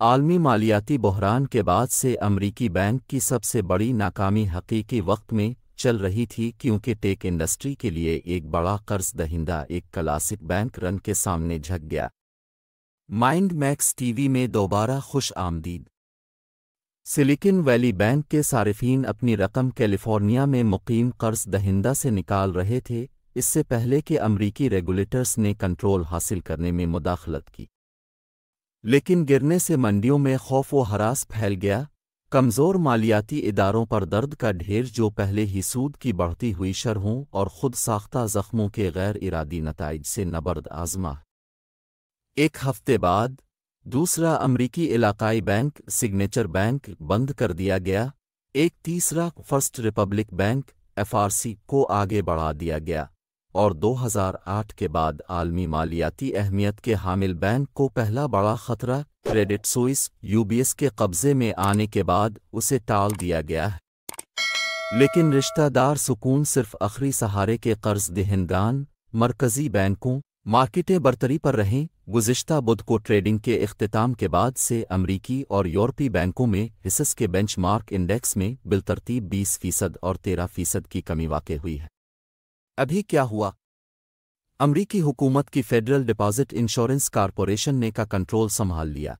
عالمی مالیاتی بحران کے بعد سے امریکی بینک کی سب سے بڑی ناکامی حقیقی وقت میں چل رہی تھی کیونکہ ٹیک انڈسٹری کے لیے ایک بڑا قرض دہندہ ایک کلاسک بینک رن کے سامنے جھک گیا۔ مائنڈ میکس ٹی وی میں دوبارہ خوش آمدید۔ سلیکن ویلی بینک کے صارفین اپنی رقم کیلیفورنیا میں مقیم قرض دہندہ سے نکال رہے تھے اس سے پہلے کہ امریکی ریگولیٹرز نے کنٹرول حاصل کرنے میں مداخلت کی، لیکن گرنے سے منڈیوں میں خوف و ہراس پھیل گیا۔ کمزور مالیاتی اداروں پر درد کا ڈھیر جو پہلے ہی سود کی بڑھتی ہوئی شرحوں اور خود ساختہ زخموں کے غیر ارادی نتائج سے نبرد آزما۔ ایک ہفتے بعد دوسرا امریکی علاقائی بینک سگنیچر بینک بند کر دیا گیا، ایک تیسرا فرسٹ ریپبلک بینک FRC کو آگے بڑھا دیا گیا، اور 2008 کے بعد عالمی مالیاتی اہمیت کے حامل بینک کو پہلا بڑا خطرہ کریڈٹ سوئس UBS کے قبضے میں آنے کے بعد اسے ٹال دیا گیا ہے۔ لیکن رشتہ دار سکون صرف آخری سہارے کے قرض دہندگان مرکزی بینکوں مارکیٹیں برتری پر رہیں۔ گزشتہ بدھ کو ٹریڈنگ کے اختتام کے بعد سے امریکی اور یورپی بینکوں میں حصص کے بینچ مارک انڈیکس میں بالترتیب 20% اور 13% کی کمی واقع ہوئی ہے۔ ابھی کیا ہوا؟ امریکی حکومت کی فیڈرل ڈپازٹ انشورنس کارپوریشن نے کا کنٹرول سنبھال لیا۔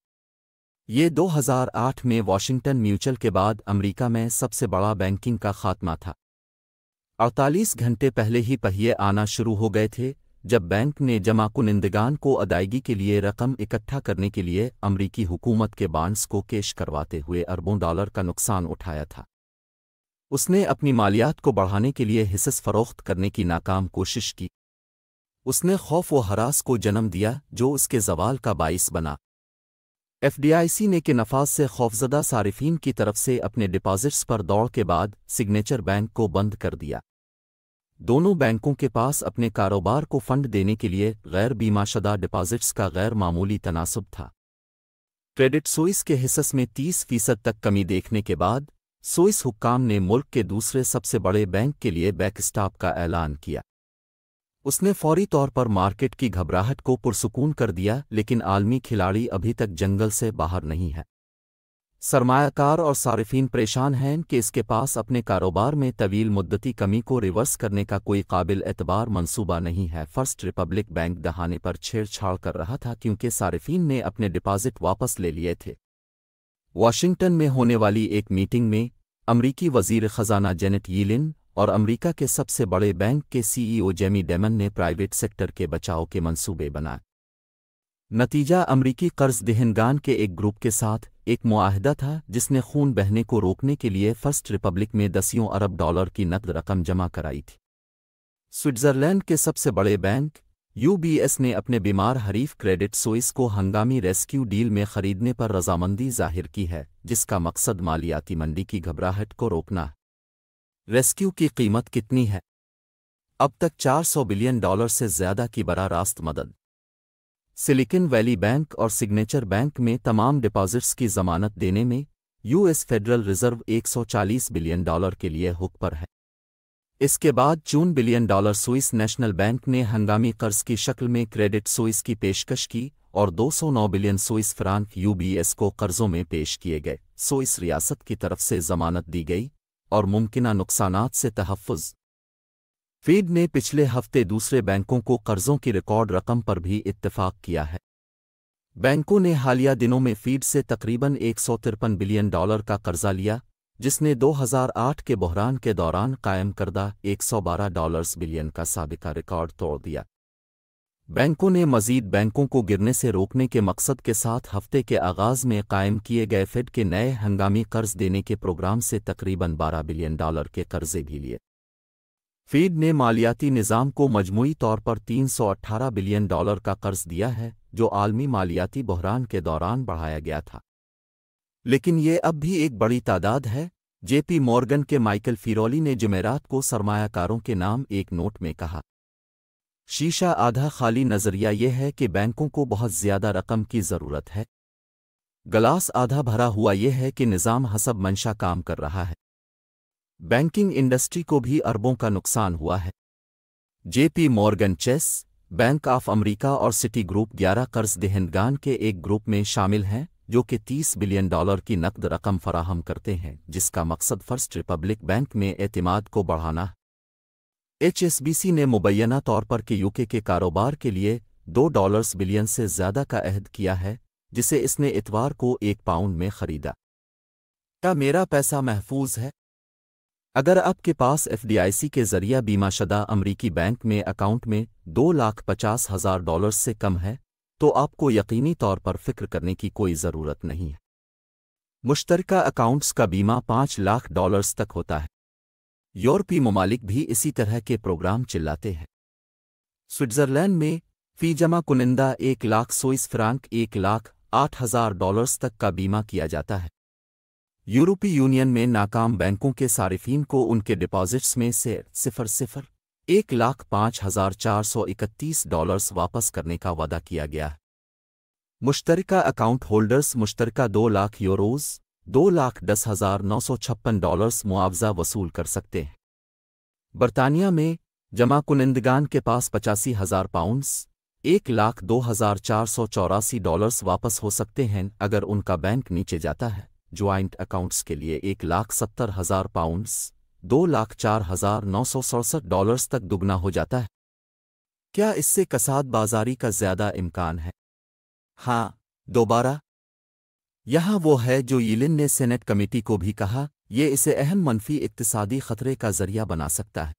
یہ 2008 میں واشنگٹن میوچل کے بعد امریکہ میں سب سے بڑا بینکنگ کا خاتمہ تھا۔ 48 گھنٹے پہلے ہی پہیے آنا شروع ہو گئے تھے جب بینک نے جمع کنندگان کو ادائیگی کے لیے رقم اکٹھا کرنے کے لیے امریکی حکومت کے بانڈز کو کیش کرواتے ہوئے اربوں ڈالر کا نقصان اٹھایا تھا۔ اس نے اپنی مالیات کو بڑھانے کے لیے حصص فروخت کرنے کی ناکام کوشش کی۔ اس نے خوف و ہراس کو جنم دیا جو اس کے زوال کا باعث بنا۔ FDIC نے کے نفاذ سے خوفزدہ صارفین کی طرف سے اپنے ڈپازٹس پر دوڑ کے بعد سگنیچر بینک کو بند کر دیا۔ دونوں بینکوں کے پاس اپنے کاروبار کو فنڈ دینے کے لیے غیر بیمہ شدہ ڈپازٹس کا غیر معمولی تناسب تھا۔ کریڈٹ سوئس کے حصص میں 30% تک کمی دیکھنے کے بعد سوئس حکام نے ملک کے دوسرے سب سے بڑے بینک کے لیے بیک اسٹاپ کا اعلان کیا۔ اس نے فوری طور پر مارکیٹ کی گھبراہٹ کو پرسکون کر دیا، لیکن عالمی کھلاڑی ابھی تک جنگل سے باہر نہیں ہے۔ سرمایہ کار اور صارفین پریشان ہیں کہ اس کے پاس اپنے کاروبار میں طویل مدتی کمی کو ریورس کرنے کا کوئی قابل اعتبار منصوبہ نہیں ہے۔ فرسٹ ریپبلک بینک دہانے پر چھیڑ چھاڑ کر رہا تھا کیونکہ صارفین نے اپنے ڈپازٹ واپس لے لیے تھے۔ واشنگٹن میں ہونے والی ایک میٹنگ میں امریکی وزیر خزانہ جینٹ ییلن اور امریکہ کے سب سے بڑے بینک کے CEO جیمی ڈیمن نے پرائیویٹ سیکٹر کے بچاؤ کے منصوبے بنائے۔ نتیجہ امریکی قرض دہندگان کے ایک گروپ کے ساتھ ایک معاہدہ تھا جس نے خون بہنے کو روکنے کے لیے فرسٹ ریپبلک میں $10 ارب کی نقد رقم جمع کرائی تھی۔ سوئٹزرلینڈ کے سب سے بڑے بینک UBS نے اپنے بیمار حریف کریڈٹ سوئس کو ہنگامی ریسکیو ڈیل میں خریدنے پر رضامندی ظاہر کی ہے جس کا مقصد مالیاتی منڈی کی گھبراہٹ کو روکنا ہے۔ ریسکیو کی قیمت کتنی ہے؟ اب تک $400 بلین سے زیادہ کی براہ راست مدد۔ سلیکن ویلی بینک اور سگنیچر بینک میں تمام ڈپازٹس کی ضمانت دینے میں US فیڈرل ریزرو $140 بلین کے لیے حق پر ہے۔ اس کے بعد $4 بلین سوئس نیشنل بینک نے ہنگامی قرض کی شکل میں کریڈٹ سوئس کی پیشکش کی اور 209 بلین سوئس فرانک UBS کو قرضوں میں پیش کیے گئے۔ سوئس ریاست کی طرف سے ضمانت دی گئی اور ممکنہ نقصانات سے تحفظ۔ فیڈ نے پچھلے ہفتے دوسرے بینکوں کو قرضوں کی ریکارڈ رقم پر بھی اتفاق کیا ہے۔ بینکوں نے حالیہ دنوں میں فیڈ سے تقریباً $153 بلین کا قرضہ لیا جس نے 2008 کے بحران کے دوران قائم کردہ $112 بلین کا سابقہ ریکارڈ توڑ دیا۔ بینکوں نے مزید بینکوں کو گرنے سے روکنے کے مقصد کے ساتھ ہفتے کے آغاز میں قائم کیے گئے فیڈ کے نئے ہنگامی قرض دینے کے پروگرام سے تقریباً $12 بلین کے قرضے بھی لیے۔ فیڈ نے مالیاتی نظام کو مجموعی طور پر $318 بلین کا قرض دیا ہے جو عالمی مالیاتی بحران کے دوران بڑھایا گیا تھا، لیکن یہ اب بھی ایک بڑی تعداد ہے۔ JP مورگن کے مائیکل فیرولی نے جمعرات کو سرمایہ کاروں کے نام ایک نوٹ میں کہا، شیشہ آدھا خالی نظریہ یہ ہے کہ بینکوں کو بہت زیادہ رقم کی ضرورت ہے، گلاس آدھا بھرا ہوا یہ ہے کہ نظام حسب منشا کام کر رہا ہے۔ بینکنگ انڈسٹری کو بھی اربوں کا نقصان ہوا ہے۔ JP Morgan Chase Bank of America اور سٹی گروپ 11 قرض دہندگان کے ایک گروپ میں شامل ہیں جو کہ $30 بلین کی نقد رقم فراہم کرتے ہیں، جس کا مقصد فرسٹ ریپبلک بینک میں اعتماد کو بڑھانا ہے۔ HSBC نے مبینہ طور پر کہ UK کے کاروبار کے لیے $2 بلین سے زیادہ کا عہد کیا ہے، جسے اس نے اتوار کو £1 میں خریدا۔ کیا میرا پیسہ محفوظ ہے؟ اگر آپ کے پاس FDIC کے ذریعہ بیمہ شدہ امریکی بینک میں اکاؤنٹ میں $250,000 سے کم ہے تو آپ کو یقینی طور پر فکر کرنے کی کوئی ضرورت نہیں ہے۔ مشترکہ اکاؤنٹس کا بیمہ $5 تک ہوتا ہے۔ یورپی ممالک بھی اسی طرح کے پروگرام چلاتے ہیں۔ سوئٹزرلینڈ میں فی جمع کنندہ 1,00,000 سوئس فرانک $1,08,000 تک کا بیمہ کیا جاتا ہے۔ یورپی یونین میں ناکام بینکوں کے صارفین کو ان کے ڈپازٹس میں سے 1,05,431 واپس کرنے کا وعدہ کیا گیا ہے۔ مشترکہ اکاؤنٹ ہولڈرز مشترکہ €2,00,000 $2,10,956 معاوضہ وصول کر سکتے ہیں۔ برطانیہ میں جمع کنندگان کے پاس £85,000 $1,02,484 واپس ہو سکتے ہیں اگر ان کا بینک نیچے جاتا ہے۔ جوائنٹ اکاؤنٹس کے لیے £1,70,000 $2,04,967 تک دگنا ہو جاتا ہے۔ کیا اس سے کساد بازاری کا زیادہ امکان ہے؟ ہاں، دوبارہ یہاں وہ ہے جو ییلن نے سینٹ کمیٹی کو بھی کہا، یہ اسے اہم منفی اقتصادی خطرے کا ذریعہ بنا سکتا ہے۔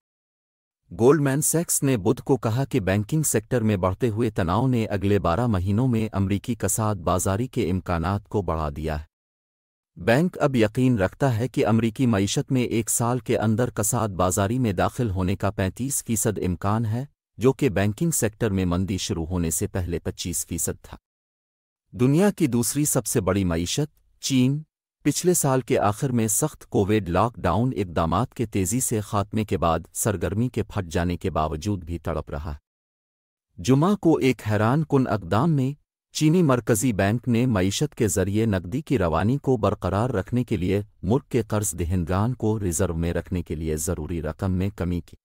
گولڈمین سیکس نے بدھ کو کہا کہ بینکنگ سیکٹر میں بڑھتے ہوئے تناؤ نے اگلے 12 مہینوں میں امریکی کساد بازاری کے امکانات کو بڑھا دیا ہے۔ بینک اب یقین رکھتا ہے کہ امریکی معیشت میں ایک سال کے اندر کساد بازاری میں داخل ہونے کا 35% امکان ہے، جو کہ بینکنگ سیکٹر میں مندی شروع ہونے سے پہلے 25% تھا۔ دنیا کی دوسری سب سے بڑی معیشت، چین، پچھلے سال کے آخر میں سخت کووڈ لاک ڈاؤن اقدامات کے تیزی سے خاتمے کے بعد سرگرمی کے پھٹ جانے کے باوجود بھی تڑپ رہا ہے۔ جمعہ کو ایک حیران کن اقدام میں چینی مرکزی بینک نے معیشت کے ذریعے نقدی کی روانی کو برقرار رکھنے کے لیے ملک کے قرض دہندگان کو ریزرو میں رکھنے کے لیے ضروری رقم میں کمی کی۔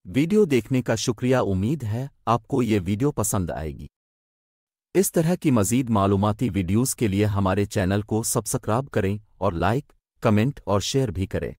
ویڈیو دیکھنے کا شکریہ، امید ہے آپ کو یہ ویڈیو پسند آئے گی۔ اس طرح کی مزید معلوماتی ویڈیوز کے لیے ہمارے چینل کو سبسکرائب کریں اور لائک، کمنٹ اور شیئر بھی کریں۔